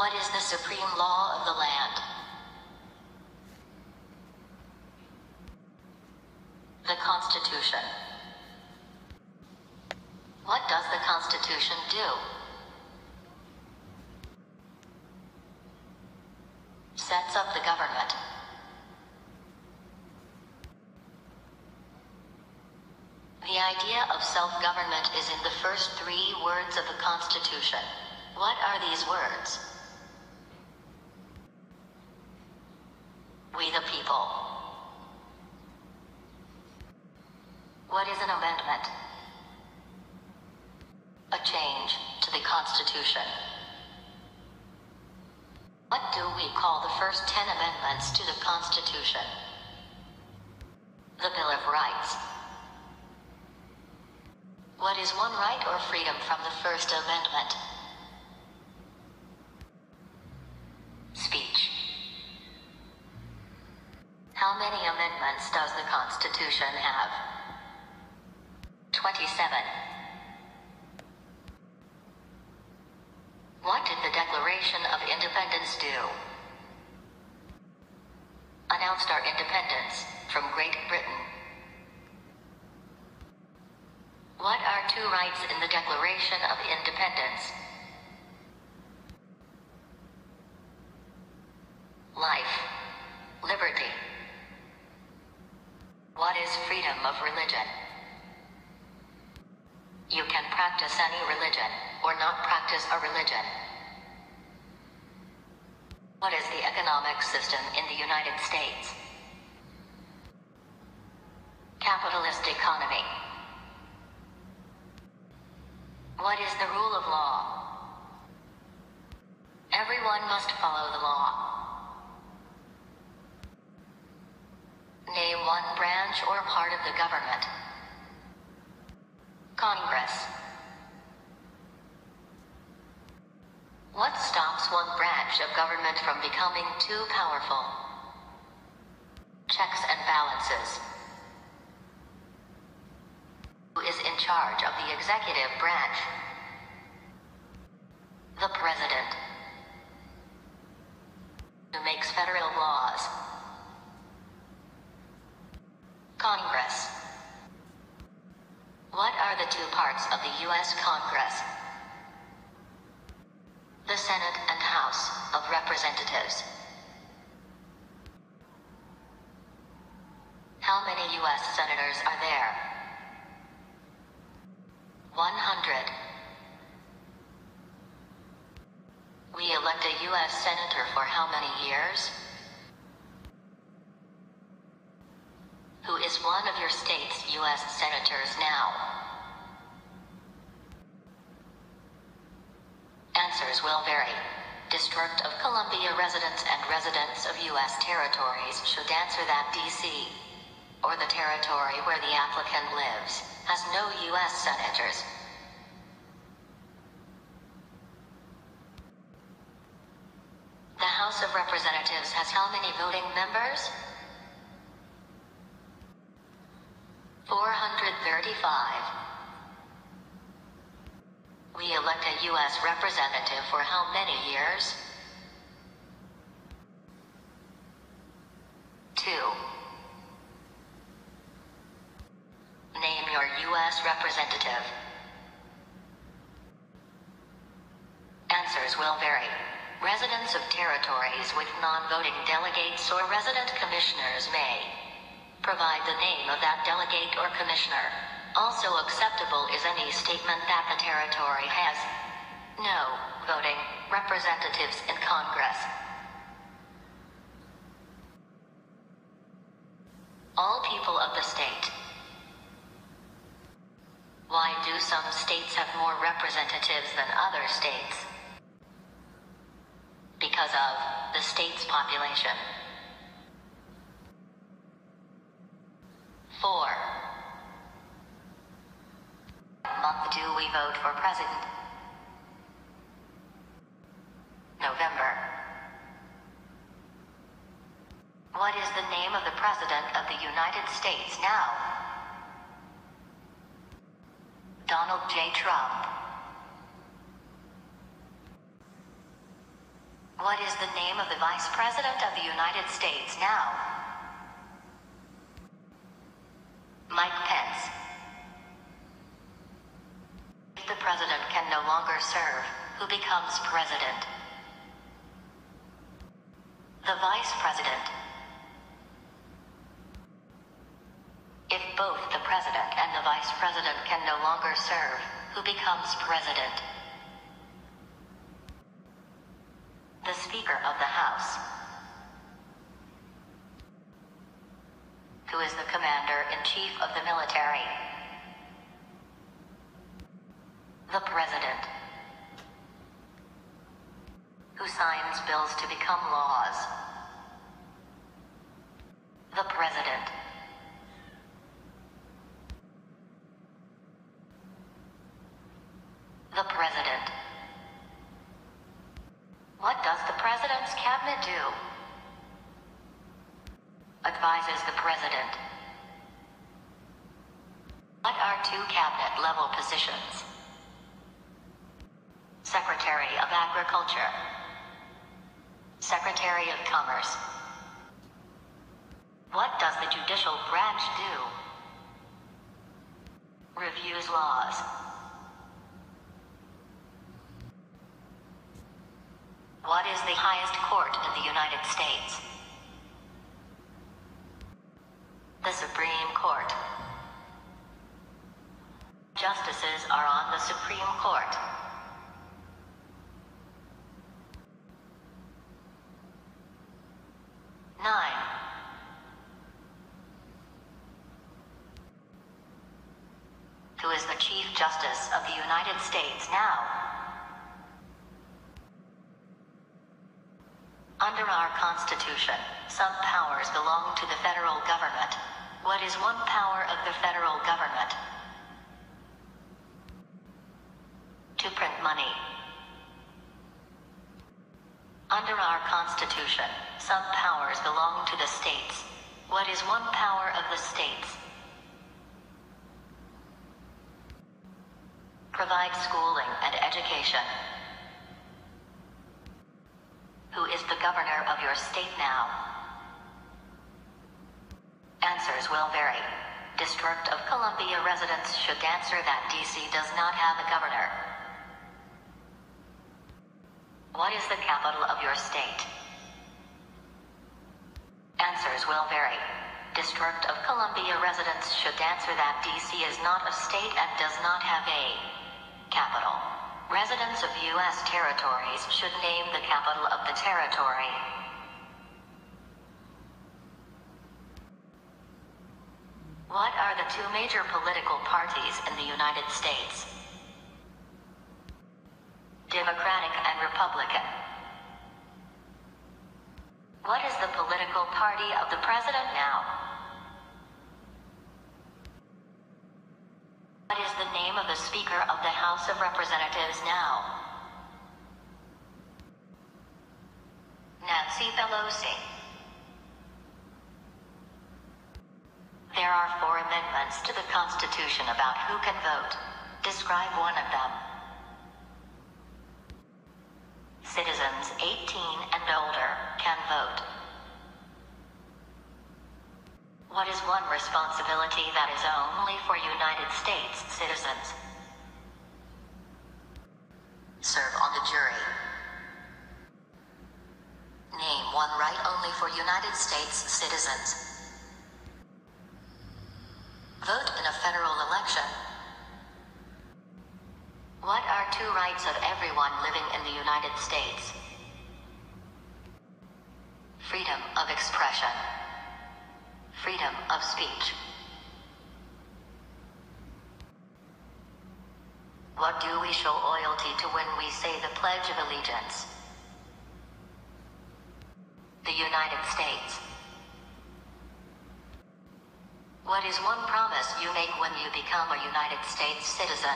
What is the supreme law of the land? The Constitution. What does the Constitution do? Sets up the government. The idea of self-government is in the first 3 words of the Constitution. What are these words? We the people. What is an amendment? A change to the Constitution. What do we call the first 10 amendments to the Constitution? The Bill of Rights. What is one right or freedom from the First Amendment? Speech. How many amendments does the Constitution have? 27. What did the Declaration of Independence do? Announced our independence from Great Britain. What are 2 rights in the Declaration of Independence? Life. Liberty. What is freedom of religion? You can practice any religion, or not practice a religion. What is the economic system in the United States? Capitalist economy. What is the rule of law? Everyone must follow the law. Name one branch or part of the government. Congress. What stops one branch of government from becoming too powerful? Checks and balances. Who is in charge of the executive branch? The President. Who makes federal laws? Congress. What are the 2 parts of the U.S. Congress? The Senate and House of Representatives. How many U.S. senators are there? 100. We elect a U.S. senator for how many years? Who is one of your state's U.S. senators now? Answers will vary. District of Columbia residents and residents of U.S. territories should answer that D.C. or the territory where the applicant lives has no U.S. senators. The House of Representatives has how many voting members? 435. We elect a U.S. representative for how many years? 2. Name your U.S. representative. Answers will vary. Residents of territories with non-voting delegates or resident commissioners may provide the name of that delegate or commissioner. Also acceptable is any statement that the territory has no voting representatives in Congress. All people of the state. Why do some states have more representatives than other states? Because of the state's population. 4. What month do we vote for president? November. What is the name of the President of the United States now? Donald J. Trump. What is the name of the Vice President of the United States now? Mike Pence. If the President can no longer serve, who becomes President? The Vice President. If both the President and the Vice President can no longer serve, who becomes President? The Speaker of the House. Who is the Commander-in-Chief of the military? The President. Who signs bills to become laws? The President. The President. What does the President's Cabinet do? Advises the President. What are two Cabinet-level positions? Secretary of Agriculture. Secretary of Commerce. What does the judicial branch do? Reviews laws. What is the highest court in the United States? The Supreme Court. Justices are on the Supreme Court. Nine. Who is the Chief Justice of the United States now? Under our Constitution, some powers belong to the federal government. What is one power of the federal government? To print money. Under our Constitution, some powers belong to the states. What is one power of the states? Provide schooling and education. Who is the governor of your state now? Answers will vary. District of Columbia residents should answer that D.C. does not have a governor. What is the capital of your state? Answers will vary. District of Columbia residents should answer that D.C. is not a state and does not have a capital. Residents of U.S. territories should name the capital of the territory. What are the two major political parties in the United States? Democratic and Republican. What is the political party of the President now? What is the name of the Speaker of the House of Representatives now? Nancy Pelosi. There are 4 amendments to the Constitution about who can vote. Describe one of them. Citizens 18 and older can vote. What is one responsibility that is only for United States citizens? Serve on the jury. Name one right only for United States citizens. Vote in a federal election. What are 2 rights of everyone living in the United States? Freedom of expression. Freedom of speech. What do we show loyalty to when we say the Pledge of Allegiance? The United States. What is one promise you make when you become a United States citizen?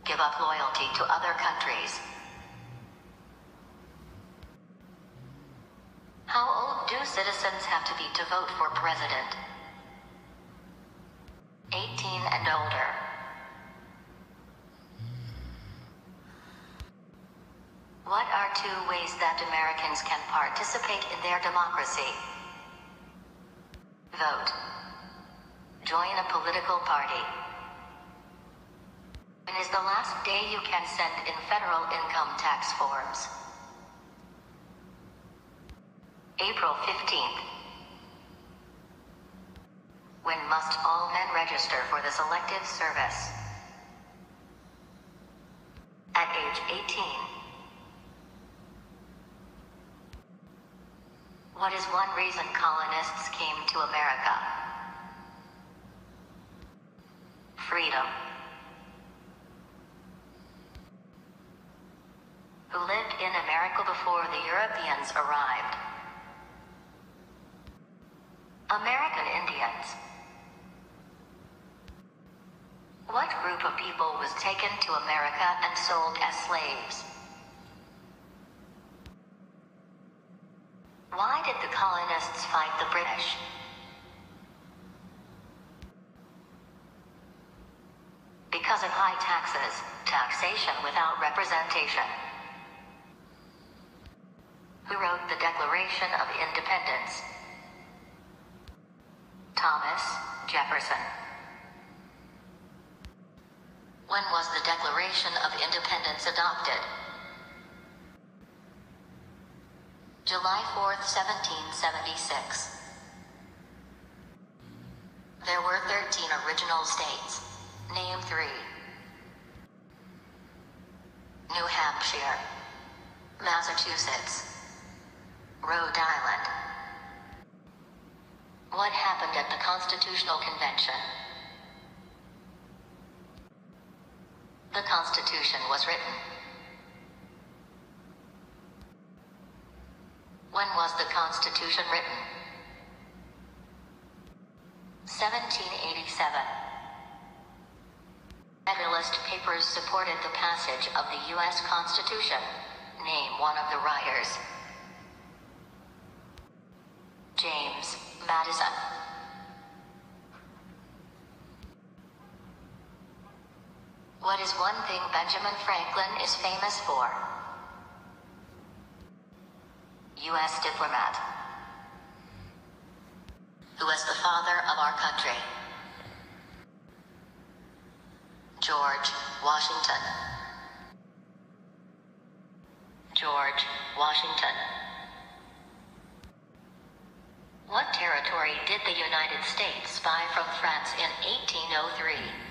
Give up loyalty to other countries. How old do citizens have to be to vote for president? 18 and older. that Americans can participate in their democracy. Vote. Join a political party. When is the last day you can send in federal income tax forms? April 15th. When must all men register for the Selective Service? At age 18. What is one reason colonists came to America? Freedom. Who lived in America before the Europeans arrived? American Indians. What group of people was taken to America and sold as slaves? Why did the colonists fight the British? Because of high taxes, taxation without representation. Who wrote the Declaration of Independence? Thomas Jefferson. When was the Declaration of Independence adopted? July 4th, 1776. There were 13 original states. Name 3. New Hampshire, Massachusetts, Rhode Island. What happened at the Constitutional Convention? The Constitution was written. When was the Constitution written? 1787. Federalist Papers supported the passage of the U.S. Constitution. Name one of the writers. James Madison. What is one thing Benjamin Franklin is famous for? U.S. diplomat. Who was the father of our country? George Washington. George Washington. What territory did the United States buy from France in 1803?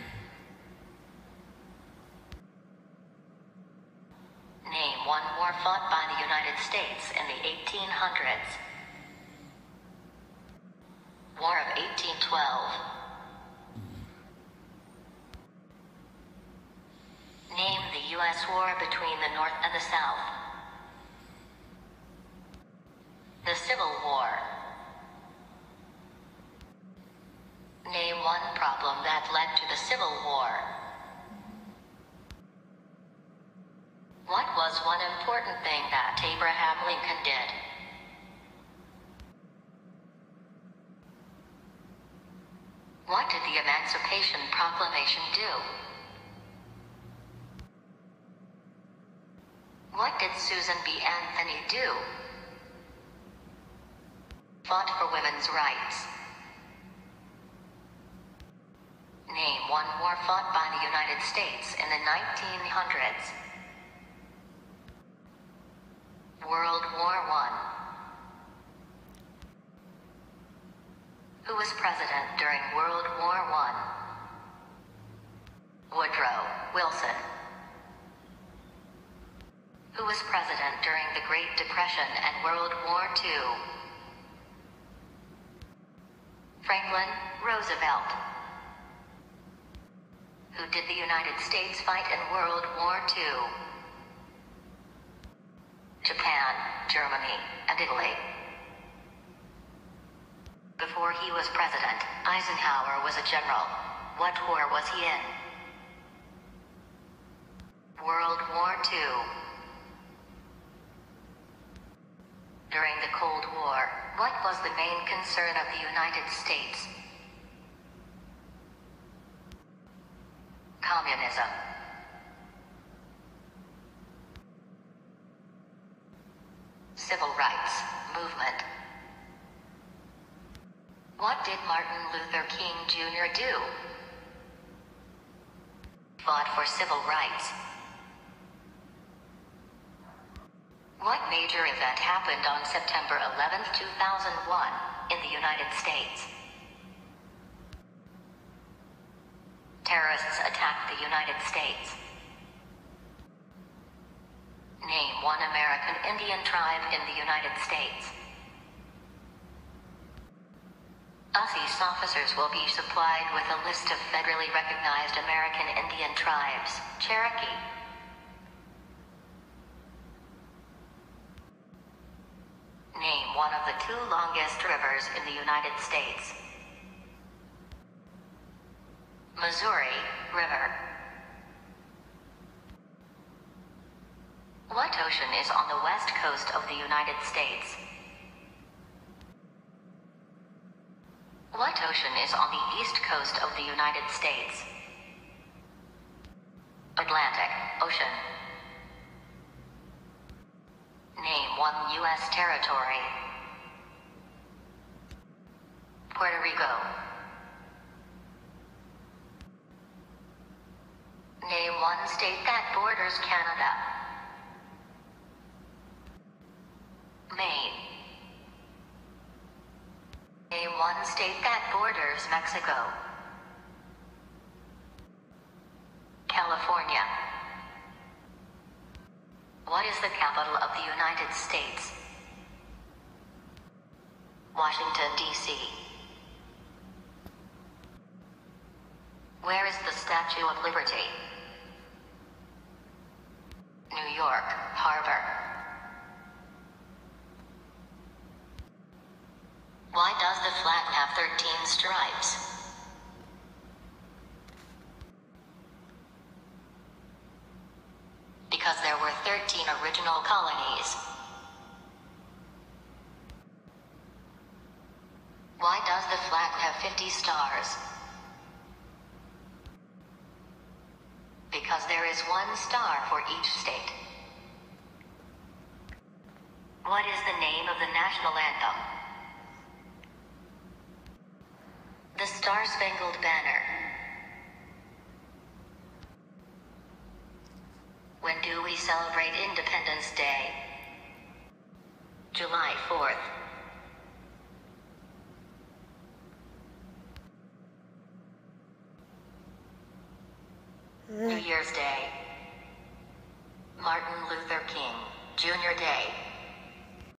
Name one war fought by the United States in the 1800s. War of 1812. Name the U.S. war between the North and the South. The Civil War. Name one problem that led to the Civil War. What was one important thing that Abraham Lincoln did? What did the Emancipation Proclamation do? What did Susan B. Anthony do? Fought for women's rights. Name one war fought by the United States in the 1900s. World War I. Who was president during World War I? Woodrow Wilson. Who was president during the Great Depression and World War II? Franklin Roosevelt. Who did the United States fight in World War II? Japan, Germany, and Italy. Before he was president, Eisenhower was a general. What war was he in? World War II. During the Cold War, what was the main concern of the United States? Communism. civil rights movement. What did Martin Luther King Jr. do? Fought for civil rights. What major event happened on September 11, 2001, in the United States? Terrorists attacked the United States. Name one American Indian tribe in the United States. U.S.A.C. officers will be supplied with a list of federally recognized American Indian tribes. Cherokee. Name one of the two longest rivers in the United States. Missouri River. What ocean is on the west coast of the United States? What ocean is on the east coast of the United States? Atlantic Ocean. Name one U.S. territory. Puerto Rico. Name one state that borders Canada. Maine. Name one state that borders Mexico. California. What is the capital of the United States? Washington, D.C. Where is the Statue of Liberty? New York Harbor. Why does the flag have 13 stripes? Because there were 13 original colonies. Why does the flag have 50 stars? Because there is one star for each state. What is the name of the national anthem? The Star-Spangled Banner. When do we celebrate Independence Day? July 4th. New Year's Day. Martin Luther King Jr. Day.